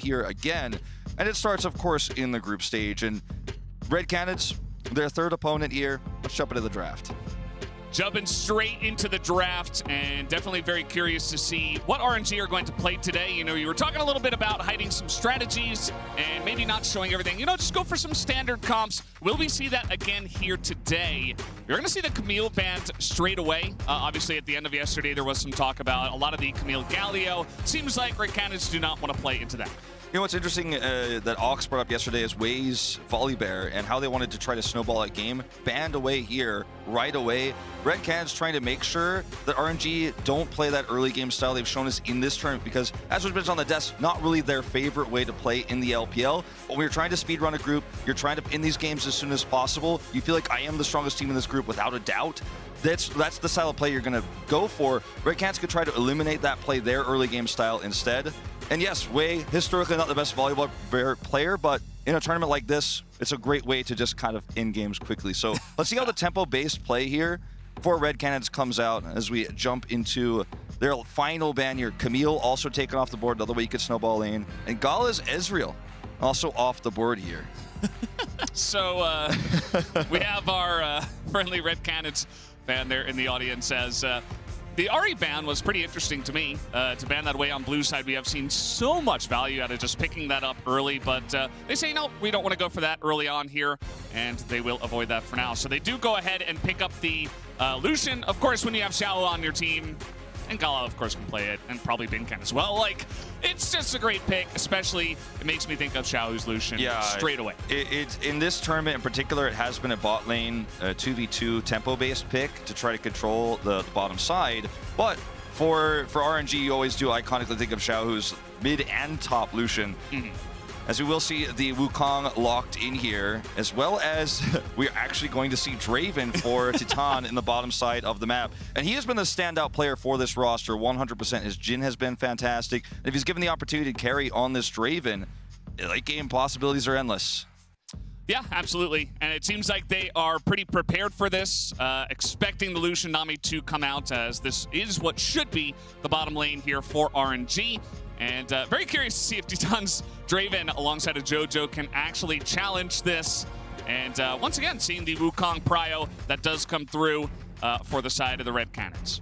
here again. And it starts, of course, in the group stage. And Red Canids, their third opponent here. Let's jump into the draft. Jumping straight into the draft, and definitely very curious to see what RNG are going to play today. You know, you were talking a little bit about hiding some strategies and maybe not showing everything. You know, just go for some standard comps. Will we see that again here today? You're going to see the Camille banned straight away. Obviously, at the end of yesterday, there was some talk about a lot of the Camille Galio. Seems like Red Canids do not want to play into that. You know what's interesting that Ox brought up yesterday is Wei's Volibear and how they wanted to try to snowball that game. Banned away here right away. Red Canids trying to make sure that RNG don't play that early game style they've shown us in this tournament, because as was mentioned on the desk, not really their favorite way to play in the LPL. But when you're trying to speedrun a group, you're trying to end these games as soon as possible. You feel like I am the strongest team in this group without a doubt. That's the style of play you're going to go for. Red Canids could try to eliminate that, play their early game style instead. And yes, Wei, historically not the best volleyball player, but in a tournament like this, it's a great way to just kind of end games quickly. So let's see how the tempo-based play here for Red Canids comes out as we jump into their final ban here. Camille also taken off the board, another way you could snowball lane. And Gala's Ezreal also off the board here. So we have our friendly Red Canids fan there in the audience as... the Ahri ban was pretty interesting to me. To ban that away on blue side, we have seen so much value out of just picking that up early, but they say, no, we don't want to go for that early on here, and they will avoid that for now. So they do go ahead and pick up the Lucian. Of course, when you have Xiao on your team, and Gala, of course, can play it, and probably Bin can as well. Like, it's just a great pick, especially it makes me think of Xiaohu's Lucian straight away. It's in this tournament in particular, it has been a bot lane 2v2 tempo-based pick to try to control the bottom side. But for RNG, you always do iconically think of Xiaohu's mid and top Lucian. As we will see the Wukong locked in here, as well as we're actually going to see Draven for Titan in the bottom side of the map. And he has been the standout player for this roster, 100%. His Jhin has been fantastic. And if he's given the opportunity to carry on this Draven, late game possibilities are endless. Yeah, absolutely. And it seems like they are pretty prepared for this, expecting the Lucian Nami to come out, as this is what should be the bottom lane here for RNG. And very curious to see if Titan's Draven alongside of JoJo can actually challenge this. And once again, seeing the Wukong Prio that does come through for the side of the Red Canids.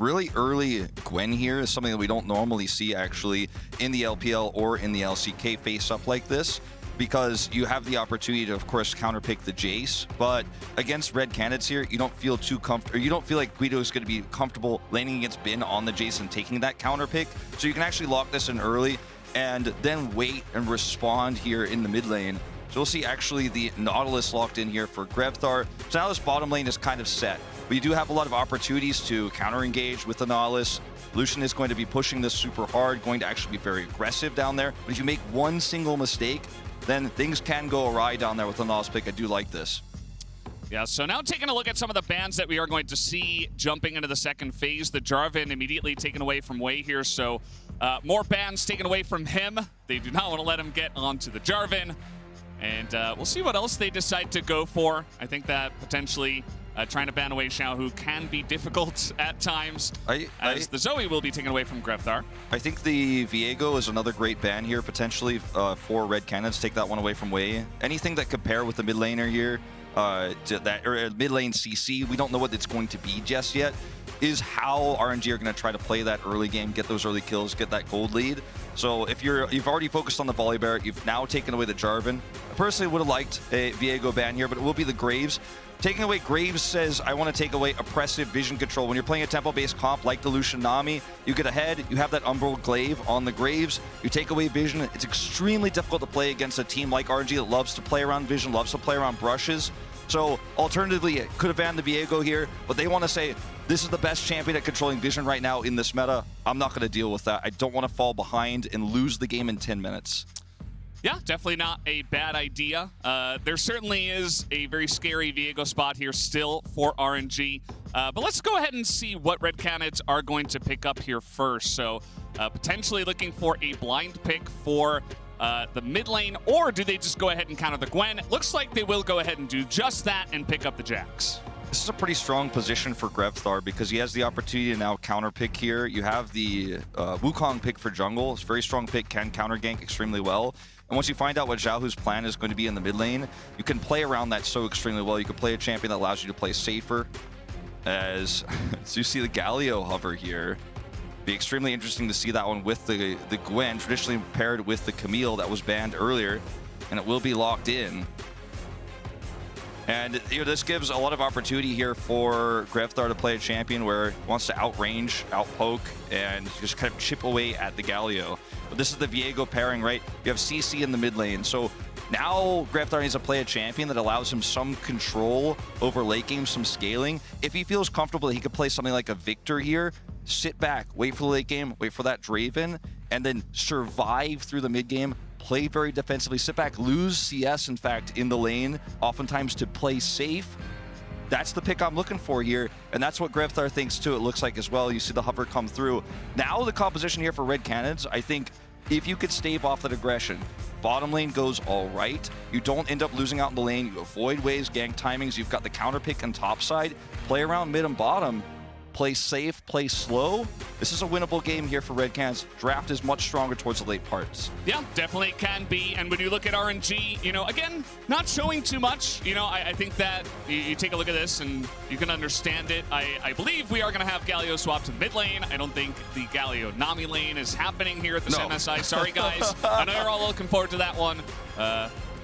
Really early Gwen here is something that we don't normally see actually in the LPL or in the LCK face up like this, because you have the opportunity to, of course, counterpick the Jace. But against Red Canids here, you don't feel too comfortable, or you don't feel like Guido is going to be comfortable laning against Bin on the Jace and taking that counterpick. So you can actually lock this in early and then wait and respond here in the mid lane. So we'll see actually the Nautilus locked in here for Grevthar. So now this bottom lane is kind of set. But you do have a lot of opportunities to counter-engage with the Nautilus. Lucian is going to be pushing this super hard, going to actually be very aggressive down there. But if you make one single mistake, then things can go awry down there with the Nautilus pick. I do like this. Yeah, so now taking a look at some of the bans that we are going to see jumping into the second phase. The Jarvan immediately taken away from Wei here, so more bans taken away from him. They do not want to let him get onto the Jarvan. And we'll see what else they decide to go for. I think that potentially trying to ban away Xiaohu can be difficult at times, as the Zoe will be taken away from Grevthar. I think the Viego is another great ban here, potentially, for Red Canids. Take that one away from Wei. Anything that could pair with the mid laner here, mid lane CC, we don't know what it's going to be just yet, is how RNG are going to try to play that early game, get those early kills, get that gold lead. So if you've already focused on the Volibear, you've now taken away the Jarvan. I personally would have liked a Viego ban here, but it will be the Graves. Taking away Graves says, I want to take away oppressive vision control. When you're playing a tempo-based comp like the Lucian Nami, you get ahead, you have that Umbral Glaive on the Graves, you take away vision. It's extremely difficult to play against a team like RNG that loves to play around vision, loves to play around brushes. So alternatively, it could have banned the Viego here, but they want to say, this is the best champion at controlling vision right now in this meta. I'm not going to deal with that. I don't want to fall behind and lose the game in 10 minutes. Yeah, definitely not a bad idea. There certainly is a very scary Viego spot here still for RNG. But let's go ahead and see what Red Canids are going to pick up here first. So potentially looking for a blind pick for the mid lane, or do they just go ahead and counter the Gwen? It looks like they will go ahead and do just that and pick up the Jax. This is a pretty strong position for Grevthar because he has the opportunity to now counter pick here. You have the Wukong pick for jungle. It's a very strong pick, can counter gank extremely well. And once you find out what Xiaohu's plan is going to be in the mid lane, you can play around that so extremely well. You can play a champion that allows you to play safer. As so you see the Galio hover here. Be extremely interesting to see that one with the Gwen, traditionally paired with the Camille that was banned earlier, and it will be locked in. And this gives a lot of opportunity here for Grevthar to play a champion where he wants to outrange, outpoke, and just kind of chip away at the Galio. But this is the Viego pairing, right? You have CC in the mid lane. So now Grevthar needs to play a champion that allows him some control over late game, some scaling. If he feels comfortable that he could play something like a Victor here, sit back, wait for the late game, wait for that Draven, and then survive through the mid game. Play very defensively, sit back, lose CS, in fact, in the lane, oftentimes to play safe. That's the pick I'm looking for here, and that's what Grevthar thinks too, it looks like as well. You see the hover come through. Now the composition here for Red Cannons, I think if you could stave off that aggression, bottom lane goes all right. You don't end up losing out in the lane. You avoid waves, gank timings. You've got the counter pick on top side. Play around mid and bottom. Play safe, play slow. This is a winnable game here for Red Cans. Draft is much stronger towards the late parts. Yeah, definitely can be. And when you look at RNG, again, not showing too much. I think that you take a look at this and you can understand it. I believe we are going to have Galio swap to the mid lane. I don't think the Galio Nami lane is happening here at this MSI. Sorry, guys. I know you're all looking forward to that one.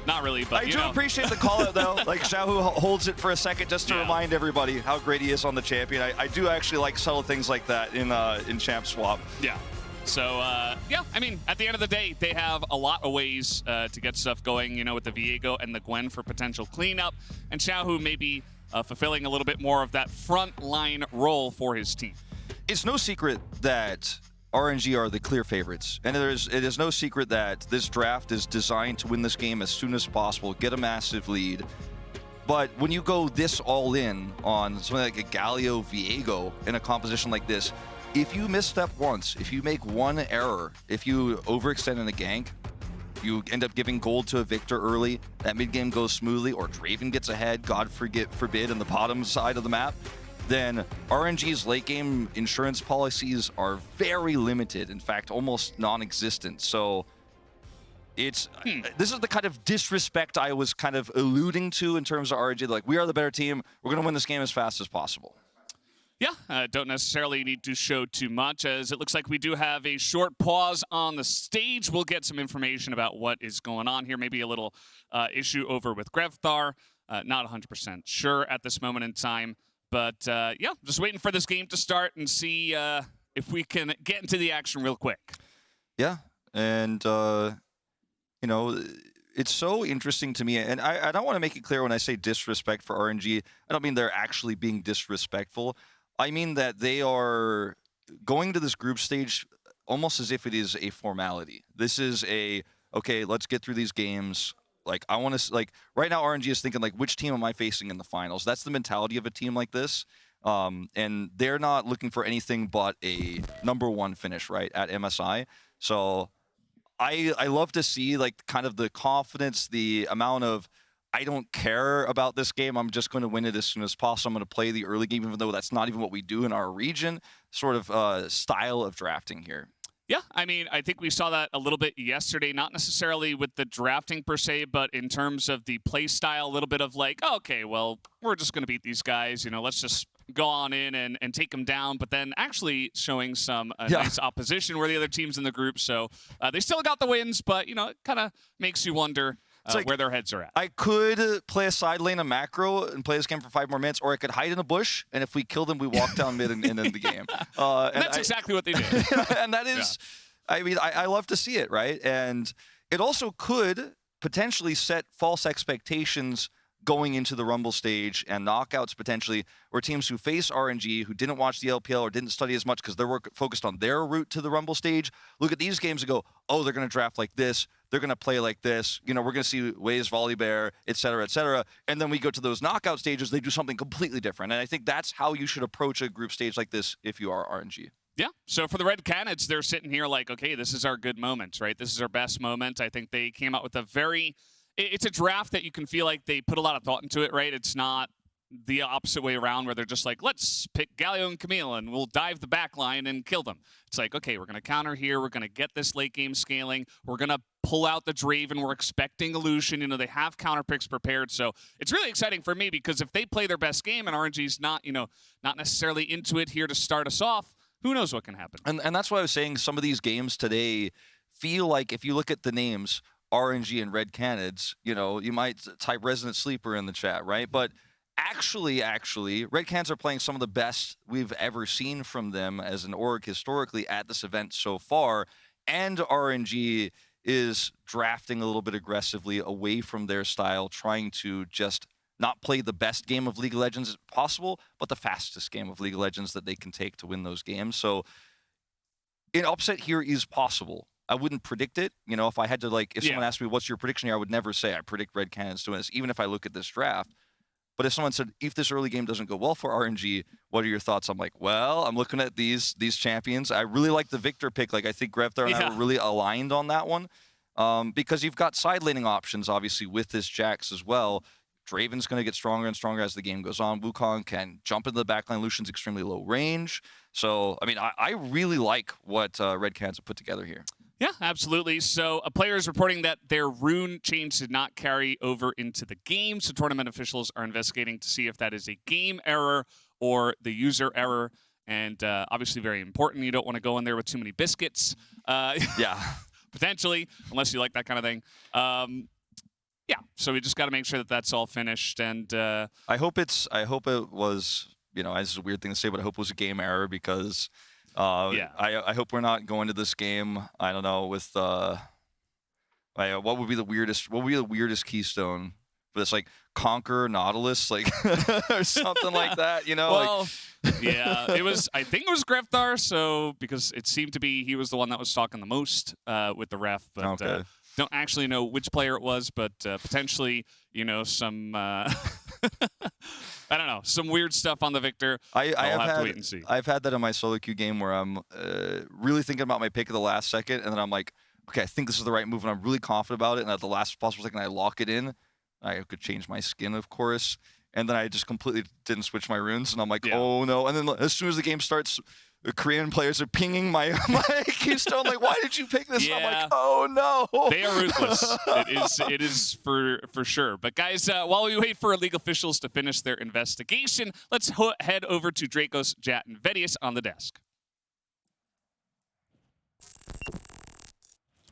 Not really, but I do appreciate the call out though. Like Xiaohu holds it for a second just to remind everybody how great he is on the champion. I do actually like subtle things like that in Champ Swap. Yeah. So I mean, at the end of the day, they have a lot of ways to get stuff going. With the Viego and the Gwen for potential cleanup, and Xiaohu maybe fulfilling a little bit more of that front line role for his team. It's no secret that RNG are the clear favorites, and it is no secret that this draft is designed to win this game as soon as possible, get a massive lead. But when you go this all in on something like a Galio Viego in a composition like this, if you misstep once, if you make one error, if you overextend in a gank, you end up giving gold to a Victor early, that mid game goes smoothly, or Draven gets ahead, God forbid, in the bottom side of the map, then RNG's late game insurance policies are very limited, in fact, almost non-existent. So this is the kind of disrespect I was kind of alluding to in terms of RNG. Like, we are the better team. We're going to win this game as fast as possible. Yeah, don't necessarily need to show too much, as it looks like we do have a short pause on the stage. We'll get some information about what is going on here. Maybe a little issue over with Grevthar. Not 100% sure at this moment in time. But, just waiting for this game to start and see if we can get into the action real quick. Yeah, and, it's so interesting to me. And I don't want to make it clear when I say disrespect for RNG. I don't mean they're actually being disrespectful. I mean that they are going to this group stage almost as if it is a formality. This is okay, let's get through these games. Like, I want to, right now RNG is thinking, which team am I facing in the finals? That's the mentality of a team like this. And they're not looking for anything but a #1 finish, right, at MSI. So I love to see, kind of the confidence, the amount of, I don't care about this game. I'm just going to win it as soon as possible. I'm going to play the early game, even though that's not even what we do in our region, sort of style of drafting here. Yeah, I mean, I think we saw that a little bit yesterday, not necessarily with the drafting per se, but in terms of the play style, a little bit of okay, well, we're just going to beat these guys. Let's just go on in and take them down, but then actually showing some nice opposition where the other teams in the group. So they still got the wins, but, it kind of makes you wonder where their heads are at. I could play a side lane, a macro, and play this game for 5 more minutes, or I could hide in a bush, and if we kill them, we walk down mid and end the game. And that's exactly what they did. And that is, I mean, I love to see it, right? And it also could potentially set false expectations going into the Rumble stage and knockouts potentially, where teams who face RNG, who didn't watch the LPL or didn't study as much because they're focused on their route to the Rumble stage, look at these games and go, oh, they're going to draft like this, they're going to play like this, we're going to see Waze, Volibear, et cetera, and then we go to those knockout stages, they do something completely different. And I think that's how you should approach a group stage like this if you are RNG. Yeah, so for the Red Canids, they're sitting here okay, this is our good moment, right? This is our best moment. I think they came out with it's a draft that you can feel like they put a lot of thought into it, right? It's not the opposite way around where they're just like, let's pick Galio and Camille and we'll dive the back line and kill them. It's like, okay, we're going to counter here. We're going to get this late game scaling. We're going to pull out the Draven. We're expecting Illusion. You know, they have counter picks prepared. So it's really exciting for me because if they play their best game and RNG's not, you know, not necessarily into it here to start us off, who knows what can happen. And that's why I was saying some of these games today feel like, if you look at the names, RNG and Red Canids, you know, you might type Resident Sleeper in the chat, right? But actually, Red Canids are playing some of the best we've ever seen from them as an org historically at this event so far. And RNG is drafting a little bit aggressively away from their style, trying to just not play the best game of League of Legends as possible, but the fastest game of League of Legends that they can take to win those games. So an upset here is possible. I wouldn't predict it. You know, if I had to, like, if someone asked me, what's your prediction here, I would never say I predict Red Canids doing this, even if I look at this draft. But if someone said, if this early game doesn't go well for RNG, what are your thoughts? I'm like, well, I'm looking at these champions. I really like the Victor pick. Like, I think Grevthar and I were really aligned on that one. Because you've got side laning options, obviously, with this Jax as well. Draven's going to get stronger and stronger as the game goes on. Wukong can jump into the backline. Lucian's extremely low range. So, I mean, I really like what Red Canids have put together here. Yeah, absolutely. So a player is reporting that their rune change did not carry over into the game. So tournament officials are investigating to see if that is a game error or the user error. And obviously very important. You don't want to go in there with too many biscuits. Yeah. Potentially, unless you like that kind of thing. Yeah, so we just got to make sure that that's all finished. And I hope it was, you know, this is a weird thing to say, but I hope it was a game error because I hope we're not going to this game, I don't know, with what would be the weirdest keystone for this, like Conquer Nautilus, like or something like that, you know? Well, yeah, I think it was Grevthar, so because it seemed to be he was the one that was talking the most with the ref, but don't actually know which player it was, but potentially, you know, some I don't know, some weird stuff on the Victor. I'll have to wait and see. I've had that in my solo queue game where I'm really thinking about my pick at the last second, and then I'm like, okay, I think this is the right move, and I'm really confident about it, and at the last possible second, I lock it in. I could change my skin, of course, and then I just completely didn't switch my runes, and I'm like, oh no. And then as soon as the game starts, the Korean players are pinging my keystone, like, why did you pick this? Yeah. And I'm like, oh no. They are ruthless. It is for sure. But guys, while we wait for league officials to finish their investigation, let's head over to Dracos, Jat, and Vedius on the desk.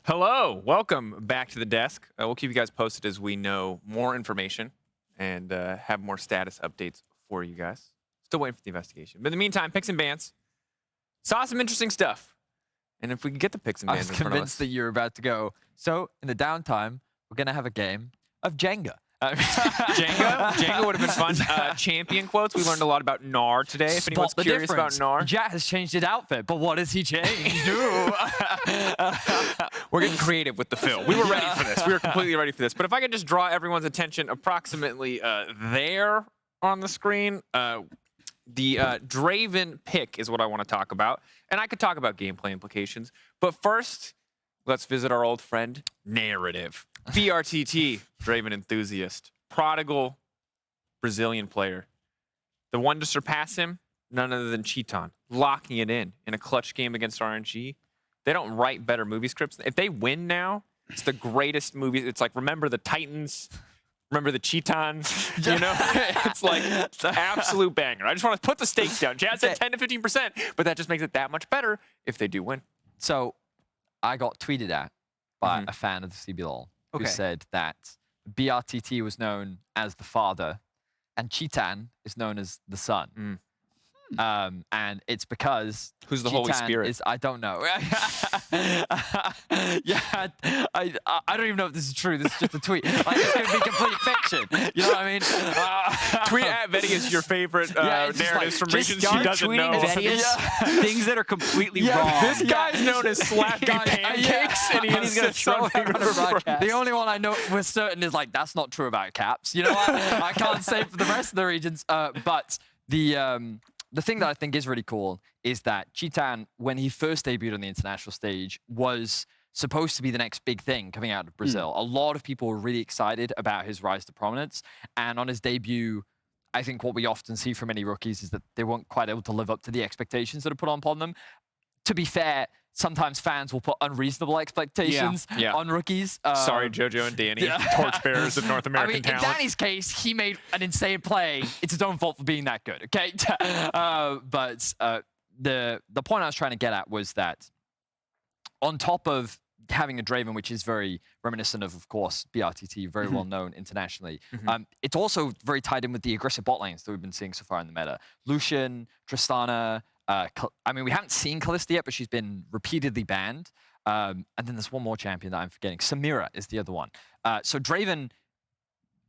Hello, welcome back to the desk. We'll keep you guys posted as we know more information and have more status updates for you guys. Still waiting for the investigation. But in the meantime, picks and bans. Saw some interesting stuff. And if we can get the picks and bans in front of us. I was convinced that you were about to go, so in the downtime, we're going to have a game of Jenga. Jenga would have been fun. Champion quotes. We learned a lot about Gnar today. If anyone's curious about Gnar. Jat has changed his outfit, but what has he changed? We're getting creative with the fill. We were ready for this. We were completely ready for this. But if I could just draw everyone's attention approximately there on the screen, the Draven pick is what I want to talk about. And I could talk about gameplay implications. But first, let's visit our old friend, Narrative. BRTT, Draven enthusiast. Prodigal Brazilian player. The one to surpass him, none other than Cheaton. Locking it in a clutch game against RNG. They don't write better movie scripts. If they win now, it's the greatest movie. It's like, remember the Titans, remember the Cheatons, you know? It's like absolute banger. I just want to put the stakes down. Jazz said 10 to 15%, but that just makes it that much better if they do win. So I got tweeted at by a fan of the CBLOL who said that BRTT was known as the father and Cheaton is known as the son. And it's because who's the Holy Spirit? I don't know. Yeah, I don't even know if this is true. This is just a tweet. Like, it's going to be complete fiction. You know what I mean? Tweet at Vedius your favorite narratives from regions he doesn't know. Vedius things that are completely wrong. This guy's known as Slappy Pancakes, and he's going to throw the only one I know with certain is like, that's not true about Caps. You know what? I can't say for the rest of the regions, but the thing that I think is really cool is that Cheaton, when he first debuted on the international stage, was supposed to be the next big thing coming out of Brazil. A lot of people were really excited about his rise to prominence. And on his debut, I think what we often see from many rookies is that they weren't quite able to live up to the expectations that are put upon them. To be fair, sometimes fans will put unreasonable expectations on rookies. Sorry, JoJo and Danny, torchbearers of North American talent. In Danny's case, he made an insane play. It's his own fault for being that good, okay? But the point I was trying to get at was that on top of having a Draven, which is very reminiscent of course, BRTT, very well known internationally, it's also very tied in with the aggressive bot lanes that we've been seeing so far in the meta. Lucian, Tristana, I mean, we haven't seen Kalista yet, but she's been repeatedly banned. And then there's one more champion that I'm forgetting. Samira is the other one. So Draven,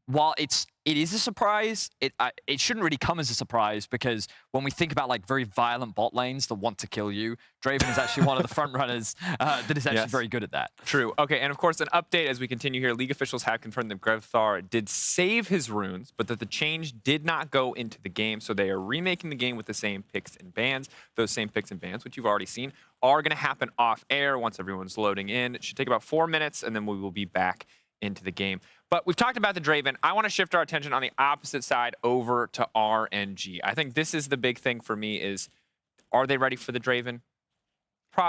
while it is a surprise, it shouldn't really come as a surprise, because when we think about like very violent bot lanes that want to kill you, Draven is actually one of the front runners that is actually very good at that. True. Okay, and of course, an update as we continue here. League officials have confirmed that Grevthar did save his runes, but that the change did not go into the game, so they are remaking the game with the same picks and bans. Those same picks and bans, which you've already seen, are going to happen off air once everyone's loading in. It should take about 4 minutes, and then we will be back into the game. But we've talked about the Draven. I want to shift our attention on the opposite side over to RNG. I think this is the big thing for me is, are they ready for the Draven?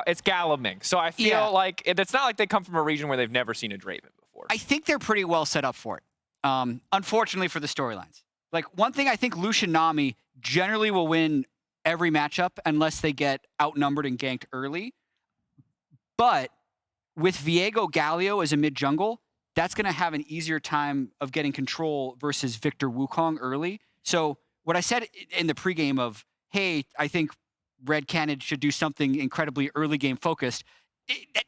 It's Galaming. So I feel like it's not like they come from a region where they've never seen a Draven before. I think they're pretty well set up for it. Unfortunately for the storylines. Like, one thing I think Lucian Nami generally will win every matchup unless they get outnumbered and ganked early. But with Viego Galio as a mid-jungle, that's going to have an easier time of getting control versus Victor Wukong early. So what I said in the pregame of, hey, I think Red Cannon should do something incredibly early game focused,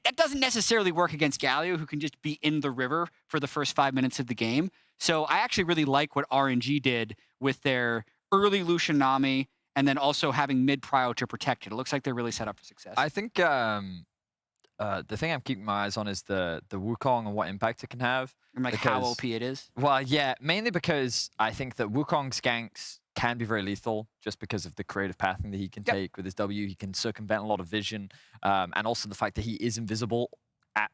that doesn't necessarily work against Galio, who can just be in the river for the first 5 minutes of the game. So I actually really like what RNG did with their early Lucian Nami and then also having mid-prio to protect it. It looks like they're really set up for success. I think the thing I'm keeping my eyes on is the Wukong and what impact it can have. And like how OP it is? Well, yeah, mainly because I think that Wukong's ganks can be very lethal just because of the creative pathing that he can take with his W. He can circumvent a lot of vision. And also the fact that he is invisible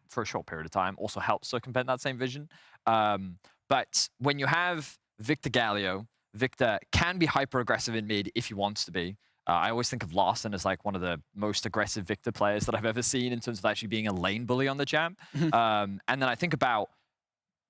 for a short period of time also helps circumvent that same vision. But when you have Victor Galio, Victor can be hyper-aggressive in mid if he wants to be. I always think of Larson as like one of the most aggressive Victor players that I've ever seen in terms of actually being a lane bully on the champ. And then I think about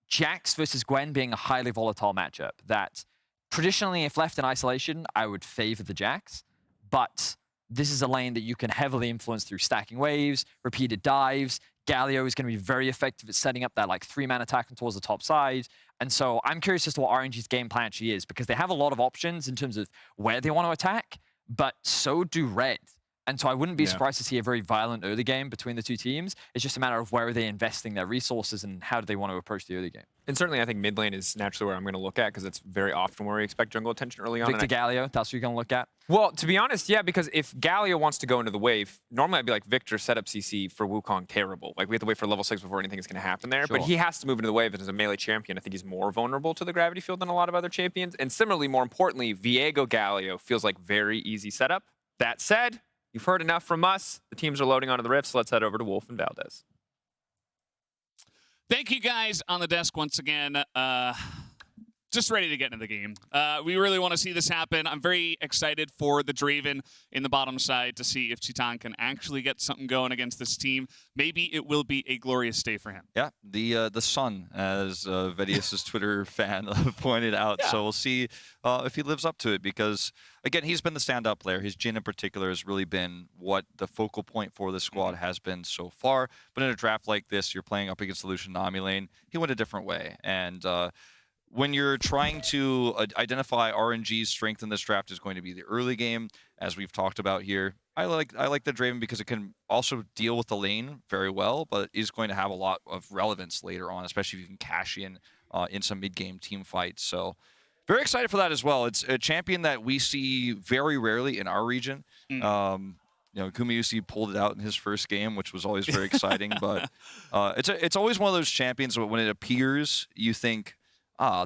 Jax versus Gwen being a highly volatile matchup that traditionally, if left in isolation, I would favor the Jax. But this is a lane that you can heavily influence through stacking waves, repeated dives. Galio is going to be very effective at setting up that like 3-man attack towards the top side. And so I'm curious as to what RNG's game plan actually is, because they have a lot of options in terms of where they want to attack, but so do Red. And so I wouldn't be surprised to see a very violent early game between the two teams. It's just a matter of where are they investing their resources and how do they want to approach the early game. And certainly I think mid lane is naturally where I'm going to look at, because it's very often where we expect jungle attention early on. Victor Galio, that's what you're going to look at? Well, to be honest, yeah, because if Galio wants to go into the wave, normally I'd be like, Victor, set up CC for Wukong, terrible. Like, we have to wait for level 6 before anything is going to happen there. Sure. But he has to move into the wave, and as a melee champion, I think he's more vulnerable to the gravity field than a lot of other champions. And similarly, more importantly, Viego Galio feels like very easy setup. That said, you've heard enough from us. The teams are loading onto the rifts. Let's head over to Wolf and Valdez. Thank you guys on the desk once again. Just ready to get into the game. We really want to see this happen. I'm very excited for the Draven in the bottom side to see if Titan can actually get something going against this team. Maybe it will be a glorious day for him. Yeah, the sun, as Vedius's Twitter fan pointed out. So we'll see if he lives up to it, because, again, he's been the stand-up player. His Jhin in particular has really been what the focal point for the squad has been so far. But in a draft like this, you're playing up against the Lucian Nami lane. He went a different way. And when you're trying to identify RNG's strength in this draft is going to be the early game, as we've talked about here. I like the Draven because it can also deal with the lane very well, but is going to have a lot of relevance later on, especially if you can cash in some mid-game team fights. So very excited for that as well. It's a champion that we see very rarely in our region. You know, Kumiusi pulled it out in his first game, which was always very exciting. But it's always one of those champions where when it appears, you think,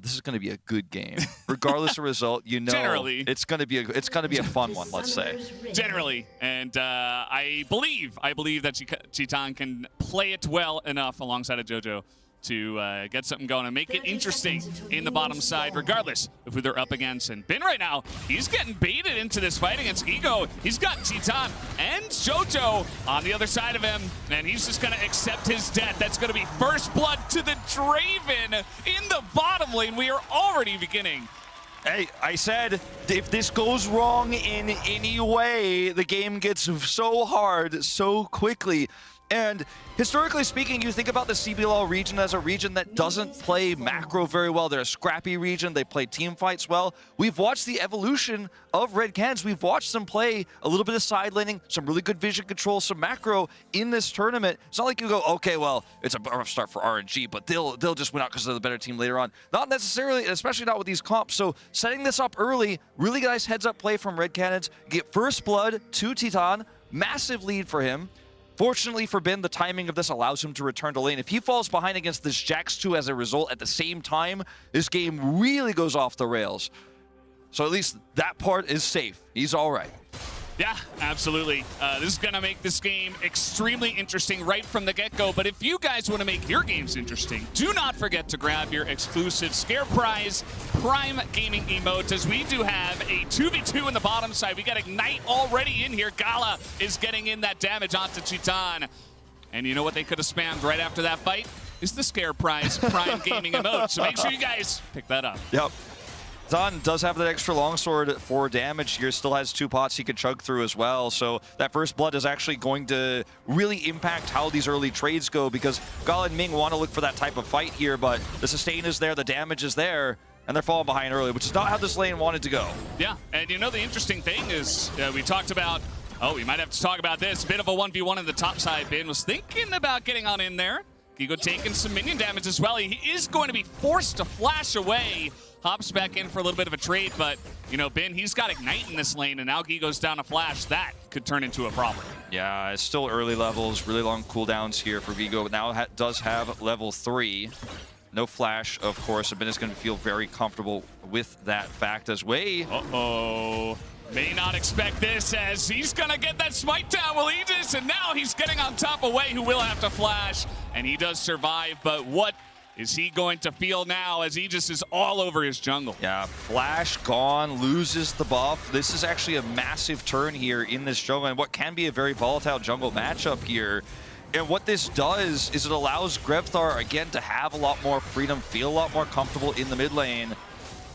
this is going to be a good game. Regardless of result, you know, Generally. it's going to be a fun one, let's say. Generally. And I believe that Titan can play it well enough alongside of JoJo to get something going and make it interesting in the bottom side, regardless of who they're up against. And Bin right now, he's getting baited into this fight against Ego. He's got Titan and Jojo on the other side of him, and he's just going to accept his death. That's going to be first blood to the Draven in the bottom lane. We are already beginning. Hey, I said if this goes wrong in any way, the game gets so hard so quickly. And historically speaking, you think about the CBLOL region as a region that doesn't play macro very well. They're a scrappy region. They play team fights well. We've watched the evolution of Red Cans. We've watched them play a little bit of side laning, some really good vision control, some macro in this tournament. It's not like you go, okay, well, it's a rough start for RNG, but they'll just win out because they're the better team later on. Not necessarily, especially not with these comps. So setting this up early, really nice heads-up play from Red Cannons. Get first blood to Titan. Massive lead for him. Fortunately for Bin, the timing of this allows him to return to lane. If he falls behind against this Jax 2 as a result at the same time, this game really goes off the rails. So at least that part is safe. He's all right. Yeah, absolutely. This is going to make this game extremely interesting right from the get-go. But if you guys want to make your games interesting, do not forget to grab your exclusive Scare Prize Prime Gaming emotes, as we do have a 2v2 in the bottom side. We got Ignite already in here. Gala is getting in that damage onto Titan. And you know what they could have spammed right after that fight? Is the Scare Prize Prime Gaming emote. So make sure you guys pick that up. Yep. Zon does have that extra longsword for damage here, still has 2 pots he can chug through as well, so that first blood is actually going to really impact how these early trades go, because Gala and Ming want to look for that type of fight here, but the sustain is there, the damage is there, and they're falling behind early, which is not how this lane wanted to go. Yeah, and you know the interesting thing is we talked about, we might have to talk about this, bit of a 1v1 in the top side. Bin was thinking about getting on in there. Gigo taking some minion damage as well. He is going to be forced to flash away. Hops back in for a little bit of a trade, but, you know, Bin, he's got Ignite in this lane, and now Gigo's down a flash. That could turn into a problem. Yeah, it's still early levels, really long cooldowns here for Gigo, but now does have level 3. No flash, of course. Bin is going to feel very comfortable with that fact as way. Uh-oh. May not expect this, as he's going to get that smite down, will Aegis, and now he's getting on top of Wei, who will have to flash, and he does survive, but what is he going to feel now as Aegis is all over his jungle? Yeah, flash gone, loses the buff. This is actually a massive turn here in this jungle, and what can be a very volatile jungle matchup here. And what this does is it allows Grevthar, again, to have a lot more freedom, feel a lot more comfortable in the mid lane.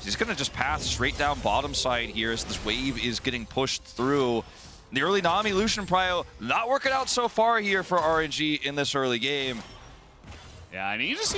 He's going to just path straight down bottom side here as this wave is getting pushed through. The early Nami Lucian Prio not working out so far here for RNG in this early game. Yeah, and he's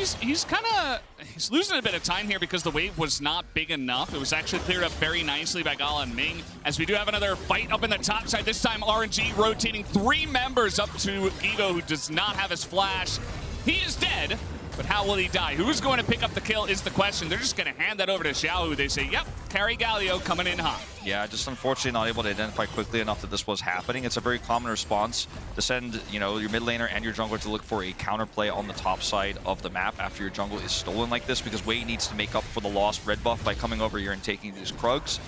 losing a bit of time here because the wave was not big enough. It was actually cleared up very nicely by Gala and Ming, as we do have another fight up in the top side. This time RNG rotating 3 members up to Gigo, who does not have his flash. He is dead, but how will he die? Who's going to pick up the kill is the question. They're just going to hand that over to Xiao, who they say, yep, carry Galio coming in hot. Yeah, just unfortunately not able to identify quickly enough that this was happening. It's a very common response to send, you know, your mid laner and your jungler to look for a counterplay on the top side of the map after your jungle is stolen like this, because Wei needs to make up for the lost red buff by coming over here and taking these Krugs.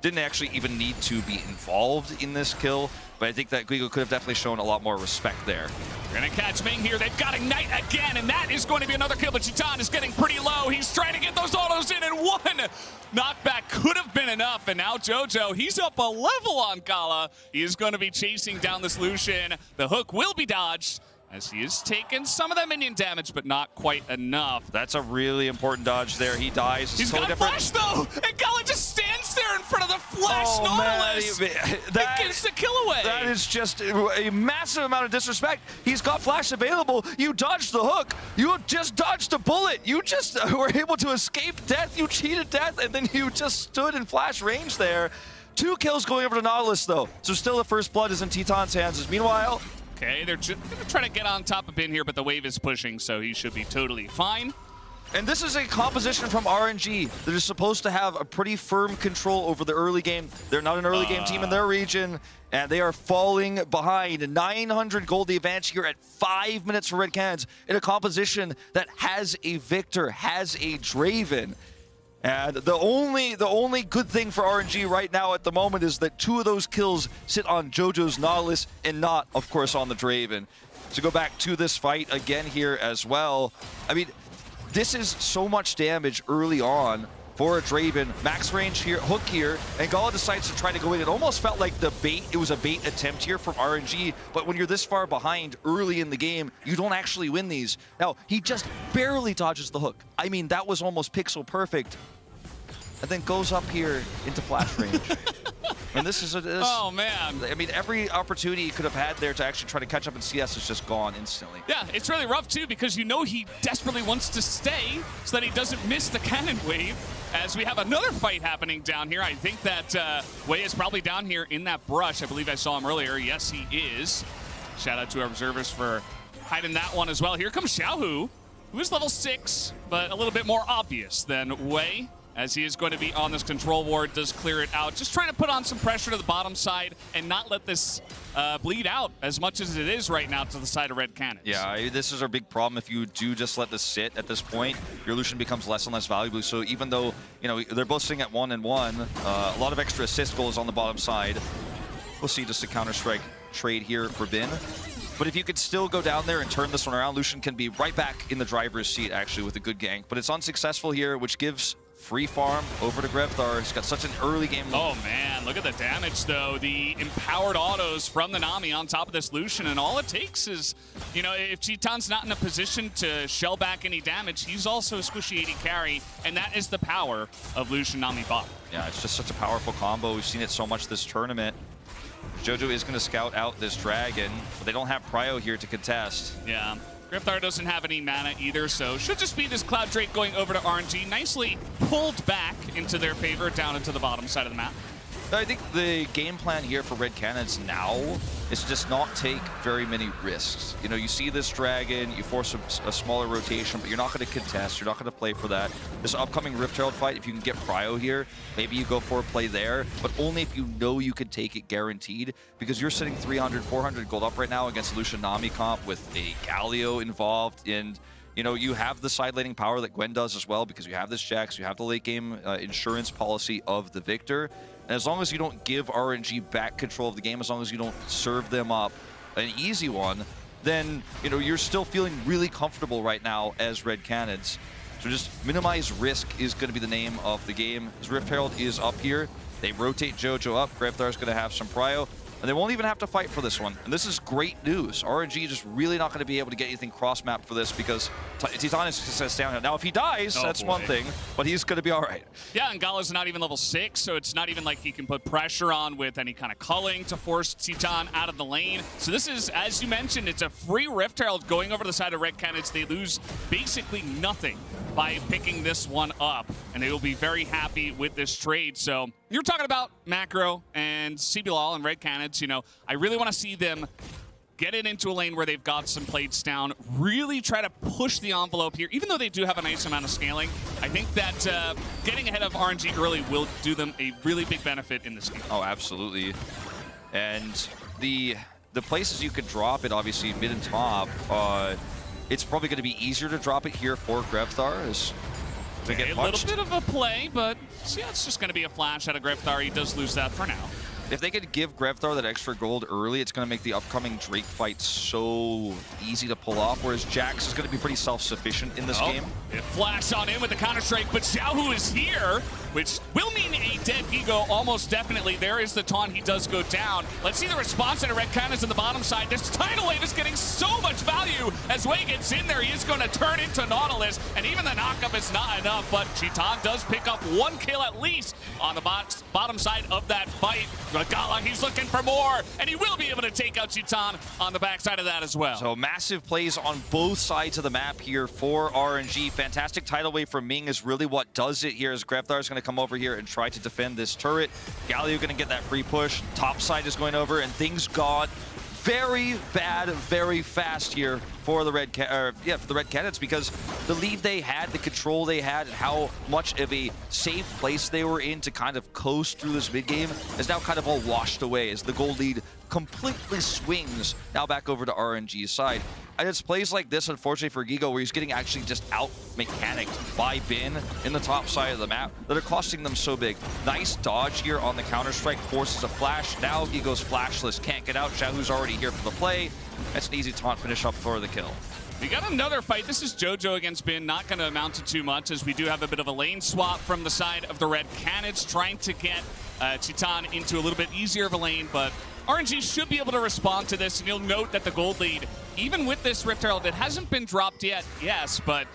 Didn't actually even need to be involved in this kill, but I think that Gigo could have definitely shown a lot more respect there. We're gonna catch Ming here. They've got Ignite again, and that is going to be another kill, but Titan is getting pretty low. He's trying to get those autos in, and one knockback could have been enough. And now Jojo, he's up a level on Gala. He is going to be chasing down this Lucian. The hook will be dodged, as he is taking some of that minion damage, but not quite enough. That's a really important dodge there. He dies. He's got flash, though, and Gala just stands there in front of the flash Nautilus. That gets the kill away. That is just a massive amount of disrespect. He's got flash available. You dodged the hook. You just dodged a bullet. You just were able to escape death. You cheated death, and then you just stood in flash range there. 2 kills going over to Nautilus, though. So still the first blood is in Titan's hands. Meanwhile, okay, they're going to try to get on top of Bin here, but the wave is pushing, so he should be totally fine. and this is a composition from RNG that is supposed to have a pretty firm control over the early game. They're not an early game team in their region, and they are falling behind. 900 gold, the advantage here at 5 minutes for Red Cans in a composition that has a Victor, has a Draven. And the only good thing for RNG right now at the moment is that 2 of those kills sit on JoJo's Nautilus and not, of course, on the Draven. to go back to this fight again here as well. I mean, this is so much damage early on for a Draven. Max range here, hook here, and Gala decides to try to go in. It almost felt like it was a bait attempt here from RNG, but when you're this far behind early in the game, you don't actually win these. Now, he just barely dodges the hook. I mean, that was almost pixel perfect. And then goes up here into flash range. And this is oh man! I mean, every opportunity he could have had there to actually try to catch up in CS is just gone instantly. Yeah, it's really rough too because you know he desperately wants to stay so that he doesn't miss the cannon wave. As we have another fight happening down here, I think that Wei is probably down here in that brush. I believe I saw him earlier. Yes, he is. Shout out to our observers for hiding that one as well. Here comes Xiaohu, who is level 6, but a little bit more obvious than Wei, as he is going to be on this control ward, does clear it out. Just trying to put on some pressure to the bottom side and not let this bleed out as much as it is right now to the side of Red Cannons. Yeah, this is our big problem. If you do just let this sit at this point, your Lucian becomes less and less valuable. So even though, you know, they're both sitting at 1-1, a lot of extra assist goals on the bottom side. We'll see just a Counter-Strike trade here for Bin. But if you could still go down there and turn this one around, Lucian can be right back in the driver's seat, actually, with a good gank. But it's unsuccessful here, which gives free farm over to Grevthar. He's got such an early game. Oh man, look at the damage though. The empowered autos from the Nami on top of this Lucian, and all it takes is, you know, if Chitan's not in a position to shell back any damage, he's also a squishy 80 carry, and that is the power of Lucian Nami bot. Yeah, it's just such a powerful combo. We've seen it so much this tournament. Jojo is going to scout out this dragon, but they don't have Prio here to contest. Yeah. Grevthar doesn't have any mana either, so should just be this Cloud Drake going over to RNG. Nicely pulled back into their favor down into the bottom side of the map. I think the game plan here for Red Cannons now is to just not take very many risks. You know, you see this dragon, you force a smaller rotation, but you're not going to contest, you're not going to play for that. This upcoming Rift Herald fight, if you can get Prio here, maybe you go for a play there, but only if you know you can take it guaranteed, because you're sitting 300, 400 gold up right now against Lucian Nami comp with a Galio involved, and you know, you have the side laning power that Gwen does as well, because you have this Jax, you have the late game insurance policy of the Victor. And as long as you don't give RNG back control of the game, as long as you don't serve them up an easy one, then, you know, you're still feeling really comfortable right now as Red Cannons. So just minimize risk is going to be the name of the game. As Rift Herald is up here, they rotate Jojo up. Grevthar's going to have some Prio. And they won't even have to fight for this one. And this is great news. RNG just really not going to be able to get anything cross-mapped for this because Titan is just going to stay down here. Now, if he dies, that's one thing, but he's going to be all right. Yeah, and Gala's not even level 6, so it's not even like he can put pressure on with any kind of culling to force Titan out of the lane. So this is, as you mentioned, it's a free Rift Herald going over to the side of Red Cannons. They lose basically nothing by picking this one up, and they will be very happy with this trade. So you're talking about Macro and CBLOL and Red Cannons. You know, I really want to see them get it into a lane where they've got some plates down, really try to push the envelope here. Even though they do have a nice amount of scaling, I think that getting ahead of RNG early will do them a really big benefit in this game. Oh, absolutely. And the places you could drop it, obviously mid and top, it's probably going to be easier to drop it here for Grevthar. A little bit of a play, but yeah, it's just going to be a flash out of Grevthar. He does lose that for now. If they could give Grevthar that extra gold early, it's going to make the upcoming Drake fight so easy to pull off, whereas Jax is going to be pretty self-sufficient in this game. It flashed on in with the Counter-Strike, but Xiaohu is here, which will mean a dead Vigo almost definitely. There is the taunt. He does go down. Let's see the response to Red Cannons on the bottom side. This tidal wave is getting so much value as Wei gets in there. He is going to turn into Nautilus, and even the knockup is not enough, but Chitan does pick up 1 kill at least on the bottom side of that fight. Gala, he's looking for more, and he will be able to take out Chitan on the backside of that as well. So massive plays on both sides of the map here for RNG. Fantastic tidal wave from Ming is really what does it here, as Grevthar is going to come over here and try to defend this turret. Galio going to get that free push. Top side is going over, and things got very bad, very fast here for the Red Cannons, because the lead they had, the control they had, and how much of a safe place they were in to kind of coast through this mid game is now kind of all washed away as the gold lead completely swings now back over to RNG's side. And it's plays like this, unfortunately for Gigo, where he's getting actually just out-mechanicked by Bin in the top side of the map that are costing them so big. Nice dodge here on the Counter-Strike, forces a flash. Now Gigo's flashless, can't get out. Xiaohu's already here for the play. That's an easy taunt finish up for the kill. We got another fight. This is JoJo against Bin. Not going to amount to too much, as we do have a bit of a lane swap from the side of the Red Canids, trying to get Titan into a little bit easier of a lane, but RNG should be able to respond to this, and you'll note that the gold lead, even with this Rift Herald, it hasn't been dropped yet, yes, but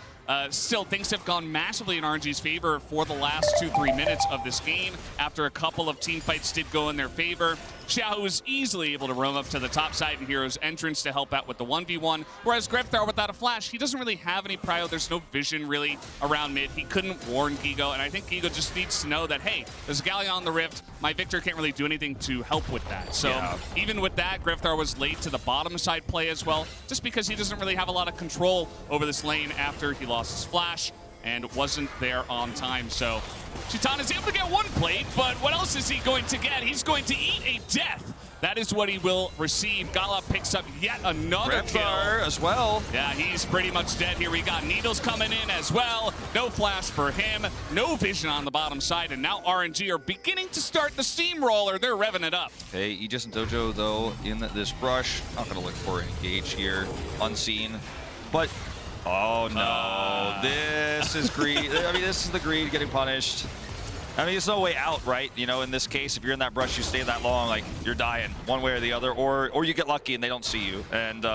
still, things have gone massively in RNG's favor for the last 2-3 minutes of this game. After a couple of team fights did go in their favor, Xiao was easily able to roam up to the top side in Hero's entrance to help out with the 1v1, whereas Grefthar, without a flash, he doesn't really have any prio. There's no vision really around mid. He couldn't warn Gigo, and I think Gigo just needs to know that, hey, there's a Galleon on the Rift. My Victor can't really do anything to help with that. So even with that, Grefthar was late to the bottom side play as well, just because he doesn't really have a lot of control over this lane after he lost his flash and wasn't there on time. So Chitan is able to get one plate, but what else is he going to get? He's going to eat a death. That is what he will receive. Gala picks up yet another kill as well. Yeah, he's pretty much dead here. We got Needles coming in as well. No flash for him. No vision on the bottom side. And now RNG are beginning to start the steamroller. They're revving it up. Okay, Aegis and Dojo, though, in this brush. Not going to look for an engage here. Unseen. But, oh no. This is greed. I mean, this is the greed getting punished. I mean, there's no way out, right? You know, in this case, if you're in that brush, you stay that long, like, you're dying one way or the other, or you get lucky and they don't see you. And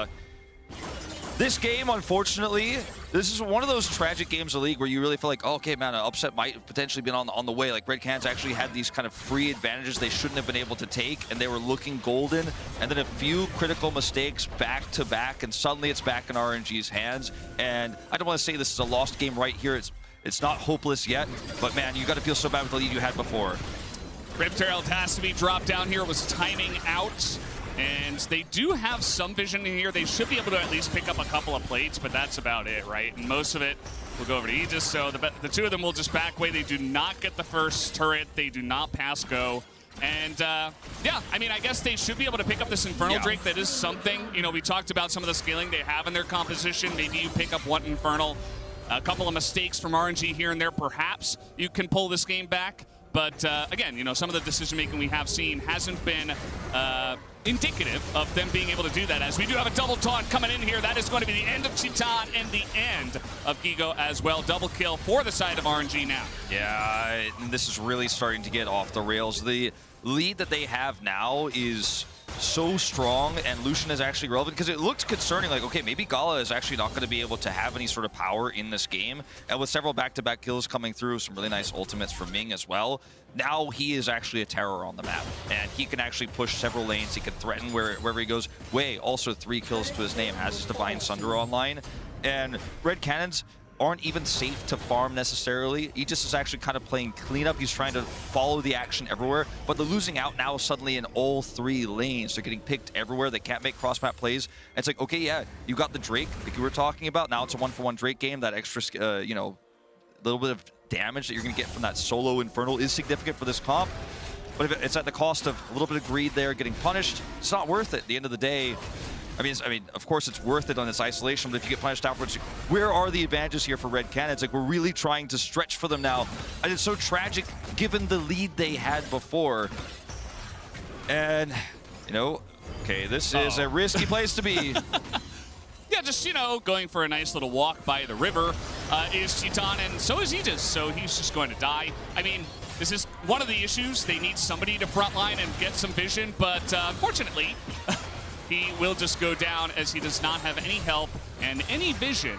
this game, unfortunately, this is one of those tragic games of League where you really feel like, oh, okay, man, an upset might have potentially been on the way. Like, Red Cans actually had these kind of free advantages they shouldn't have been able to take, and they were looking golden. And then a few critical mistakes back to back, and suddenly it's back in RNG's hands. And I don't want to say this is a lost game right here. It's not hopeless yet, but man, you got to feel so bad with the lead you had before. Rift Herald has to be dropped down here. It was timing out, and they do have some vision in here. They should be able to at least pick up a couple of plates, but that's about it, right? And most of it will go over to Aegis, so the two of them will just back away. They do not get the first turret. They do not pass go. And yeah, I mean, I guess they should be able to pick up this Infernal Drake. That is something. You know, we talked about some of the scaling they have in their composition. Maybe you pick up one Infernal. A couple of mistakes from RNG here and there, perhaps you can pull this game back. But again, you know, some of the decision-making we have seen hasn't been indicative of them being able to do that, as we do have a double taunt coming in here. That is going to be the end of Chitan and the end of Gigo as well. Double kill for the side of RNG now. Yeah, this is really starting to get off the rails. The lead that they have now is so strong, and Lucian is actually relevant because it looked concerning, like, okay, maybe Gala is actually not going to be able to have any sort of power in this game. And with several back-to-back kills coming through, some really nice ultimates from Ming as well, now he is actually a terror on the map, and he can actually push several lanes. He can threaten wherever he goes. Wei, also 3 kills to his name, has his Divine Sunder online. And Red Cannons aren't even safe to farm necessarily. Aegis is actually kind of playing cleanup. He's trying to follow the action everywhere, but they're losing out now suddenly in all 3 lanes. They're getting picked everywhere. They can't make cross-map plays. It's like, okay, yeah, you got the Drake like you were talking about. Now it's a 1-for-1 Drake game. That extra, you know, little bit of damage that you're going to get from that solo Infernal is significant for this comp. But if it's at the cost of a little bit of greed there, getting punished, it's not worth it. At the end of the day, I mean, of course it's worth it on this isolation, but if you get punished afterwards, where are the advantages here for Red Cannons? Like, we're really trying to stretch for them now. And it's so tragic given the lead they had before. And, you know, okay, this is a risky place to be. Yeah, just, you know, going for a nice little walk by the river is Titan, and so is Aegis, so he's just going to die. I mean, this is one of the issues. They need somebody to frontline and get some vision, but unfortunately, he will just go down as he does not have any help and any vision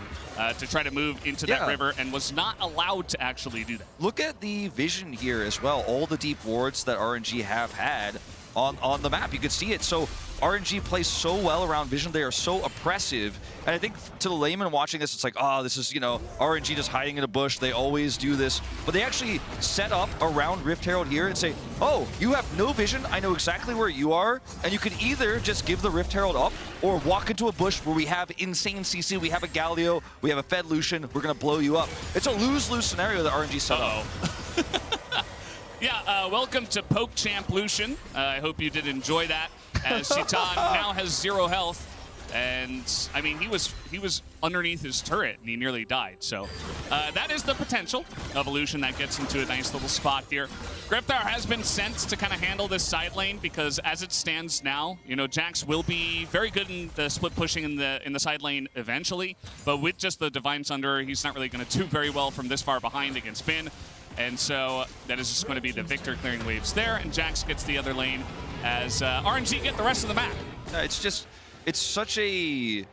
to try to move into that river, and was not allowed to actually do that. Look at the vision here as well. All the deep wards that RNG have had on the map. You could see it. So RNG plays so well around vision. They are so oppressive. And I think to the layman watching this, it's like, oh, this is, you know, RNG just hiding in a bush. They always do this. But they actually set up around Rift Herald here and say, oh, you have no vision. I know exactly where you are. And you can either just give the Rift Herald up or walk into a bush where we have insane CC. We have a Galio. We have a Fed Lucian. We're going to blow you up. It's a lose-lose scenario that RNG set up. Yeah, welcome to Poke Champ Lucian. I hope you did enjoy that. as Citan now has 0 health. And I mean, he was underneath his turret and he nearly died. So that is the potential of Illusion that gets into a nice little spot here. Griftar has been sent to kind of handle this side lane because as it stands now, you know, Jax will be very good in the split pushing in the side lane eventually. But with just the Divine Thunder, he's not really going to do very well from this far behind against Bin. And so that is just going to be the Victor clearing waves there, and Jax gets the other lane as RNG get the rest of the map. It's such a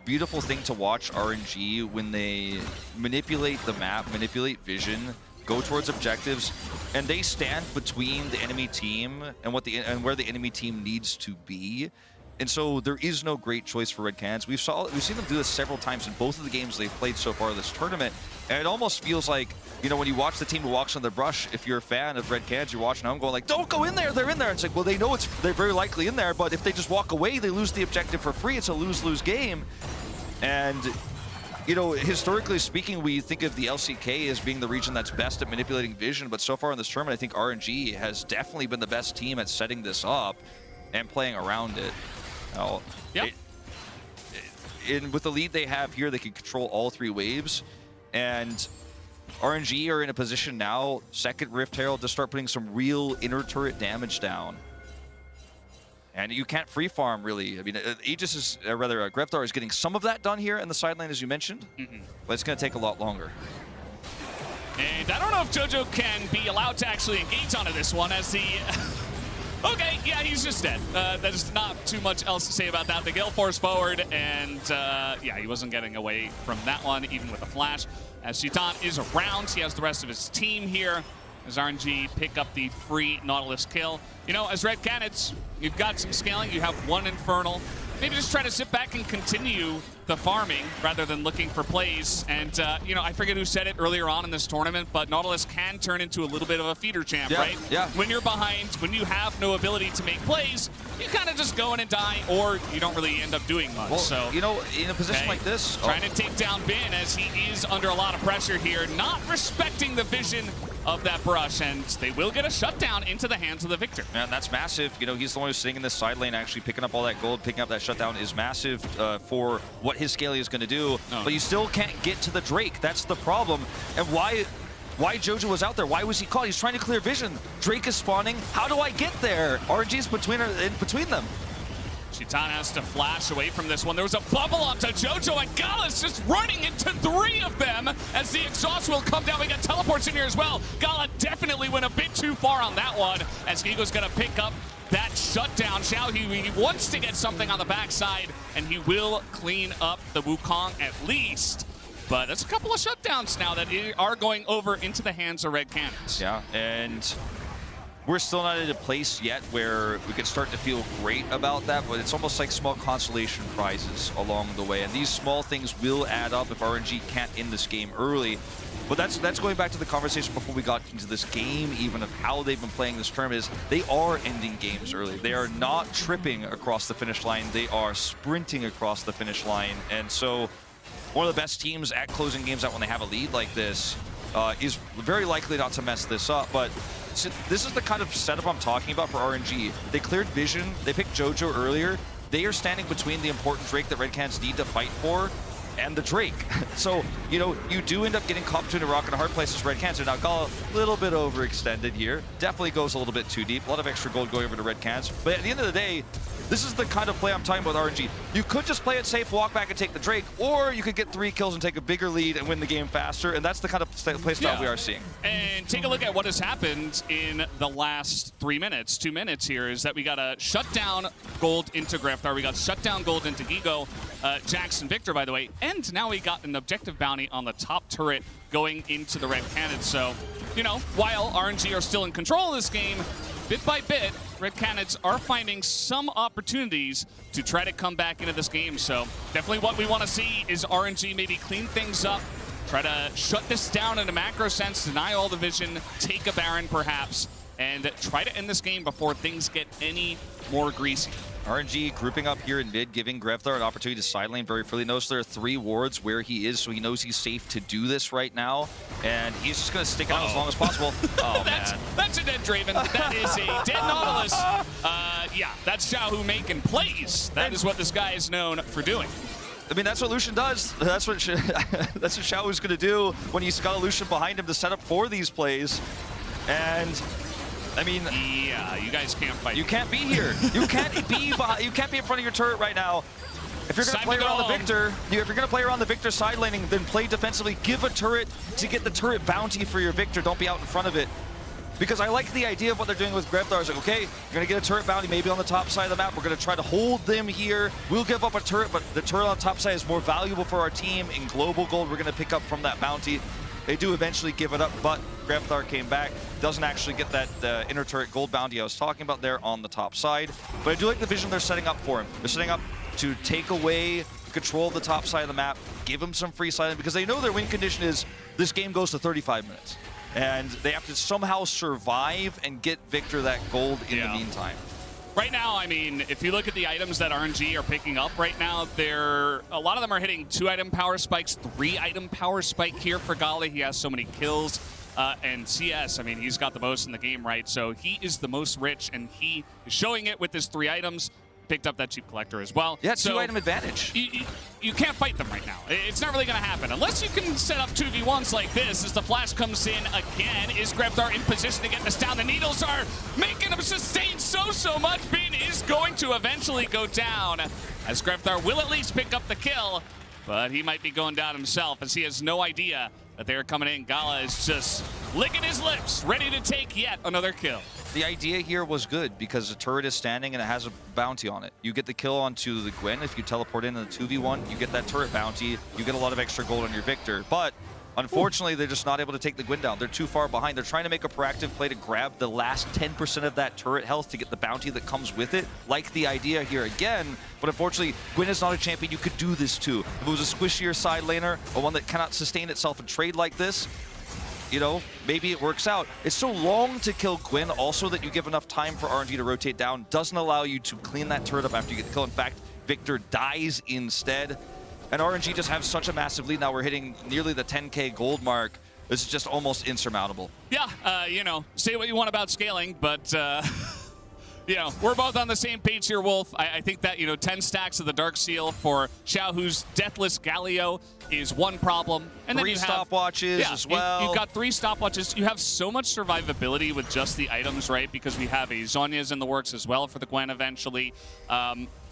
beautiful thing to watch RNG when they manipulate the map, manipulate vision, go towards objectives, and they stand between the enemy team and where the enemy team needs to be. And so there is no great choice for Red Cannons. We've seen them do this several times in both of the games they've played so far this tournament, and it almost feels like, you know, when you watch the team who walks on the brush, if you're a fan of Red Cannons, you're watching them going like, don't go in there, they're in there. It's like, well, they know they're very likely in there, but if they just walk away, they lose the objective for free. It's a lose-lose game. And, you know, historically speaking, we think of the LCK as being the region that's best at manipulating vision, but so far in this tournament, I think RNG has definitely been the best team at setting this up and playing around it. Now, yep. With the lead they have here, they can control all 3 waves, and RNG are in a position now, second Rift Herald, to start putting some real inner turret damage down. And you can't free farm, really. I mean, Aegis is, Greftar is getting some of that done here in the side lane, as you mentioned, but it's going to take a lot longer. And I don't know if JoJo can be allowed to actually engage onto this one as the... Okay, yeah, he's just dead. There's not too much else to say about that. The Gale Force forward, and yeah, he wasn't getting away from that one, even with a flash. As Citan is around, he has the rest of his team here. As RNG pick up the free Nautilus kill. You know, as Red Cannons, you've got some scaling. You have 1 Infernal. Maybe just try to sit back and continue the farming rather than looking for plays. And, you know, I forget who said it earlier on in this tournament, but Nautilus can turn into a little bit of a feeder champ, right? Yeah. When you're behind, when you have no ability to make plays, you kind of just go in and die, or you don't really end up doing much. Well, so, you know, in a position like this... Trying to take down Bin as he is under a lot of pressure here, not respecting the vision of that brush, and they will get a shutdown into the hands of the Victor. Man, that's massive. You know, he's the one who's sitting in this side lane, actually picking up all that gold. Picking up that shutdown is massive for what his scaling is going to do. But you still can't get to the Drake. That's the problem. And why JoJo was out there? Why was he caught? He's trying to clear vision. Drake is spawning. How do I get there? RNG's in between them. Citan has to flash away from this one. There was a bubble onto JoJo, and Gala's just running into 3 of them as the exhaust will come down. We got teleports in here as well. Gala definitely went a bit too far on that one as Gigo's going to pick up that shutdown. Xiao, he wants to get something on the backside, and he will clean up the Wukong at least. But there's a couple of shutdowns now that are going over into the hands of Red Cannons. Yeah, and we're still not in a place yet where we can start to feel great about that, but it's almost like small consolation prizes along the way. And these small things will add up if RNG can't end this game early. But that's going back to the conversation before we got into this game, even of how they've been playing this tournament, is they are ending games early. They are not tripping across the finish line. They are sprinting across the finish line. And so one of the best teams at closing games out when they have a lead like this is very likely not to mess this up. But so this is the kind of setup I'm talking about for RNG. They cleared vision. They picked JoJo earlier. They are standing between the important Drake that Red Cannons need to fight for and the Drake. So, you know, you do end up getting caught between a rock and a hard place as Red Cannons. Now, Gala, a little bit overextended here. Definitely goes a little bit too deep. A lot of extra gold going over to Red Cannons. But at the end of the day, this is the kind of play I'm talking about with RNG. You could just play it safe, walk back and take the Drake, or you could get 3 kills and take a bigger lead and win the game faster, and that's the kind of play style we are seeing. And take a look at what has happened in the last 2 minutes here, is that we got a shutdown gold into Greftar, we got shutdown gold into Gigo, Jackson Victor, by the way, and now we got an objective bounty on the top turret going into the Red Cannons. So, you know, while RNG are still in control of this game, bit by bit, Red Cannons are finding some opportunities to try to come back into this game. So definitely what we want to see is RNG maybe clean things up, try to shut this down in a macro sense, deny all the vision, take a Baron perhaps, and try to end this game before things get any more greasy. RNG grouping up here in mid, giving Greftar an opportunity to side lane very freely. Notice there are 3 wards where he is, so he knows he's safe to do this right now. And he's just going to stick out as long as possible. Oh, that's a dead Draven. That is a dead Nautilus. yeah, that's Xiaohu making plays. That is what this guy is known for doing. I mean, that's what Lucian does. That's what that's what Xiaohu's going to do when he's got a Lucian behind him to set up for these plays. And I mean, yeah, you guys can't fight. You can't be here. You can't be behind, you can't be in front of your turret right now. If you're going to play around the Victor, if you're going to play around the Victor side laning, then play defensively. Give a turret to get the turret bounty for your Victor. Don't be out in front of it. Because I like the idea of what they're doing with Grevdar. It's like, okay, you're going to get a turret bounty maybe on the top side of the map. We're going to try to hold them here. We'll give up a turret, but the turret on the top side is more valuable for our team. In global gold, we're going to pick up from that bounty. They do eventually give it up, but Grevdar came back. Doesn't actually get that inner turret gold bounty I was talking about there on the top side. But I do like the vision they're setting up for him. They're setting up to take away control of the top side of the map, give him some free side, because they know their win condition is this game goes to 35 minutes. And they have to somehow survive and get Victor that gold in the meantime. Right now, I mean, if you look at the items that RNG are picking up right now, a lot of them are hitting 2-item power spikes, 3-item power spike here for Gala. He has so many kills. And CS, I mean, he's got the most in the game, right? So he is the most rich, and he is showing it with his 3 items. Picked up that cheap collector as well. Yeah, so 2-item advantage. You can't fight them right now. It's not really going to happen. Unless you can set up 2v1s like this as the flash comes in again. Is Grevdar in position to get this down? The needles are making him sustain so much. Bean is going to eventually go down as Grevdar will at least pick up the kill, but he might be going down himself as he has no idea that they're coming in. Gala is just licking his lips, ready to take yet another kill. The idea here was good because the turret is standing and it has a bounty on it. You get the kill onto the Gwen. If you teleport in the 2v1, you get that turret bounty. You get a lot of extra gold on your Victor. But unfortunately, they're just not able to take the Gwen down. They're too far behind. They're trying to make a proactive play to grab the last 10% of that turret health to get the bounty that comes with it. Like the idea here again, but unfortunately, Gwen is not a champion you could do this to. If it was a squishier side laner, or one that cannot sustain itself and trade like this, you know, maybe it works out. It's so long to kill Gwen also that you give enough time for RNG to rotate down. Doesn't allow you to clean that turret up after you get the kill. In fact, Victor dies instead. And RNG just have such a massive lead. Now we're hitting nearly the 10K gold mark. This is just almost insurmountable. Yeah, you know, say what you want about scaling, but you know, we're both on the same page here, Wolf. I think that, you know, 10 stacks of the Dark Seal for Xiaohu's Deathless Galio is one problem. And then 3 you have stopwatches as well. You've got 3 stopwatches. You have so much survivability with just the items, right? Because we have a Zhonya's in the works as well for the Gwen eventually.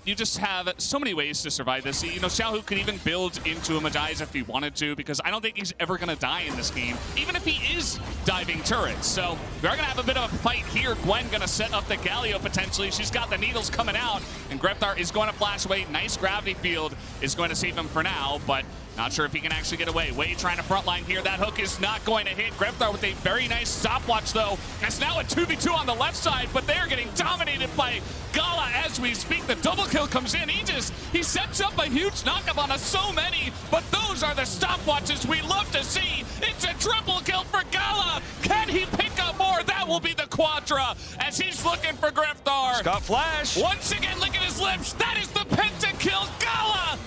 You just have so many ways to survive this. You know, Xiaohu could even build into a Madiz if he wanted to, because I don't think he's ever going to die in this game, even if he is diving turrets. So we are going to have a bit of a fight here. Gwen going to set up the Galio potentially. She's got the needles coming out, and Grevdar is going to flash away. Nice gravity field is going to save him for now, but not sure if he can actually get away. Wei trying to frontline here. That hook is not going to hit. Grevdar with a very nice stopwatch, though. It's now a 2v2 on the left side, but they are getting dominated by Gala as we speak. The double kill comes in. He sets up a huge knockup on us. So many, but those are the stopwatches we love to see. It's a triple kill for Gala. Can he pick up more? That will be the quadra as he's looking for Grevdar. He's got flash. Once again, licking his lips. That is the pentakill. Gala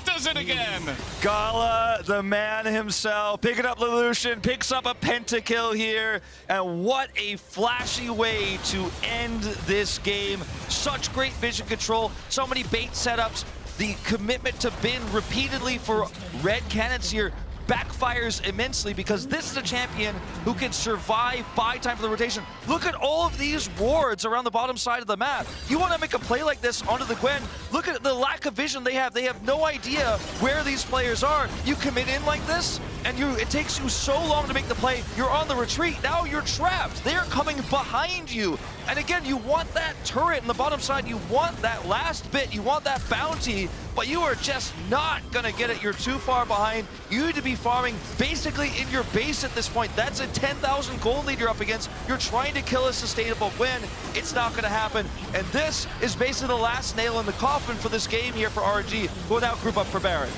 does it again. Gala, the man himself, picking up the Lucian, picks up a pentakill here, and what a flashy way to end this game. Such great vision control, so many bait setups. The commitment to bin repeatedly for Red Cannons here backfires immensely because this is a champion who can survive buy time for the rotation. Look at all of these wards around the bottom side of the map. You want to make a play like this onto the Gwen, look at the lack of vision they have. They have no idea where these players are. You commit in like this, and it takes you so long to make the play. You're on the retreat. Now you're trapped. They are coming behind you. And again, you want that turret in the bottom side. You want that last bit. You want that bounty, but you are just not going to get it. You're too far behind. You need to be farming basically in your base at this point. That's a 10,000 gold lead you're up against. You're trying to kill a sustainable win. It's not going to happen. And this is basically the last nail in the coffin for this game here for RNG, who will now group up for Baron.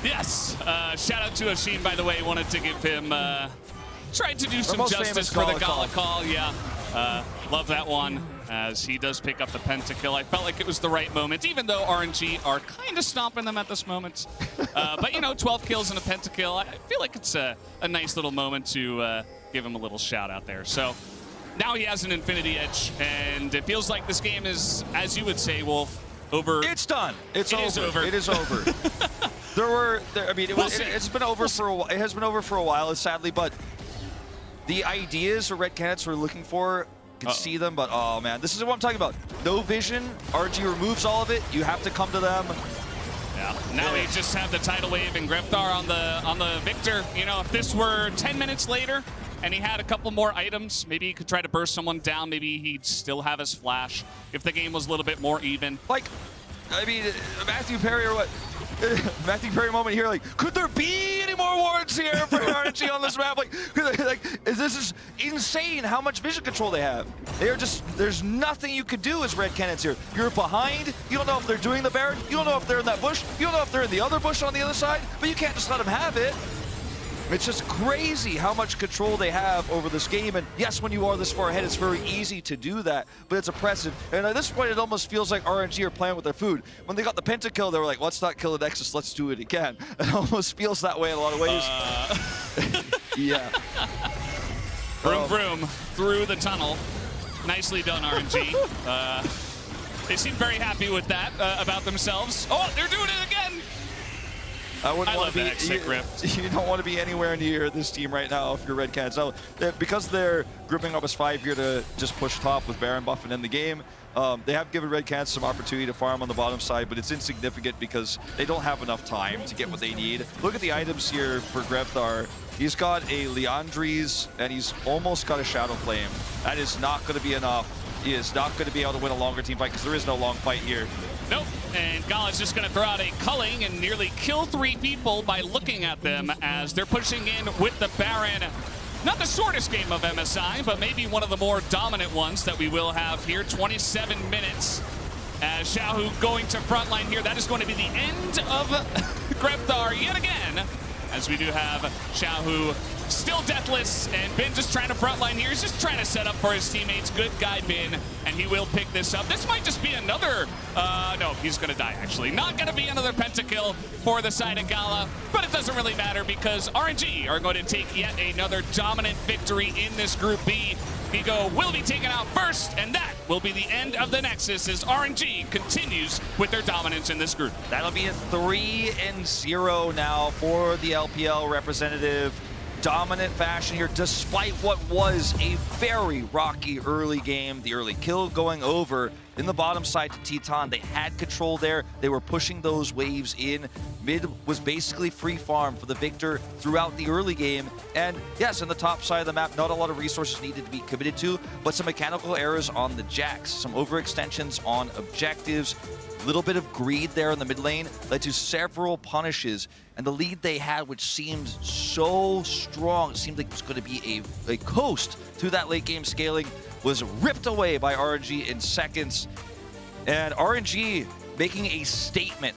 Yes. Shout out to Asheen, by the way. Wanted to give him, tried to do some most justice for the Gala call. Yeah. Love that one, as he does pick up the pentakill. I felt like it was the right moment, even though RNG are kind of stomping them at this moment. But, you know, 12 kills and a pentakill, I feel like it's a nice little moment to give him a little shout out there. So now he has an Infinity Edge, and it feels like this game is, as you would say, Wolf, over. It's done. It's It over. is over. It is over. I mean, We'll see. it's been over for a while. It has been over for a while, sadly, but the ideas the Red Canids were looking for, can see them, but oh man, this is what I'm talking about. No vision. RNG removes all of it. You have to come to them. Yeah. Now we just have the tidal wave and Grepthar on the Victor. You know, if this were 10 minutes later and he had a couple more items, maybe he could try to burst someone down. Maybe he'd still have his flash if the game was a little bit more even. Like, I mean, Matthew Perry or what? Matthew Perry moment here, like, could there be any more wards here for RNG on this map? Like, this is insane how much vision control they have. They are just, there's nothing you could do as Red Canids here. You're behind, you don't know if they're doing the Baron, you don't know if they're in that bush, you don't know if they're in the other bush on the other side, but you can't just let them have it. It's just crazy how much control they have over this game. And yes, when you are this far ahead, it's very easy to do that, but it's oppressive. And at this point, it almost feels like RNG are playing with their food. When they got the pentakill, they were like, let's not kill the Nexus, let's do it again. It almost feels that way in a lot of ways. Yeah. Vroom, vroom, through the tunnel. Nicely done, RNG. They seem very happy with that about themselves. Oh, they're doing it again! I wouldn't I want love to be. the exit rift. You don't want to be anywhere near this team right now if you're Red Canids. So because they're grouping up as 5 here to just push top with Baron buff and end the game, they have given Red Canids some opportunity to farm on the bottom side, but it's insignificant because they don't have enough time to get what they need. Look at the items here for Grepthar. He's got a Leandri's and he's almost got a Shadow Flame. That is not going to be enough. He is not going to be able to win a longer team fight because there is no long fight here. Nope, and Gala's just gonna throw out a culling and nearly kill 3 people by looking at them as they're pushing in with the Baron. Not the shortest game of MSI, but maybe one of the more dominant ones that we will have here. 27 minutes as Xiaohu going to frontline here. That is going to be the end of Grepthar yet again, as we do have Xiaohu still deathless, and Bin just trying to frontline here. He's just trying to set up for his teammates. Good guy, Bin, and he will pick this up. This might just be another, no, he's gonna die, actually. Not gonna be another pentakill for the side of Gala, but it doesn't really matter because RNG are going to take yet another dominant victory in this Group B. Vigo will be taken out first, and that will be the end of the Nexus as RNG continues with their dominance in this group. That'll be a 3-0 now for the LPL representative. Dominant fashion here, despite what was a very rocky early game. The early kill going over in the bottom side to Titan. They had control there. They were pushing those waves in. Mid was basically free farm for the Victor throughout the early game. And yes, in the top side of the map, not a lot of resources needed to be committed to, but some mechanical errors on the jacks, some overextensions on objectives, a little bit of greed there in the mid lane led to several punishes, and the lead they had, which seemed so strong, it seemed like it was going to be a coast to that late game scaling, was ripped away by RNG in seconds. And RNG making a statement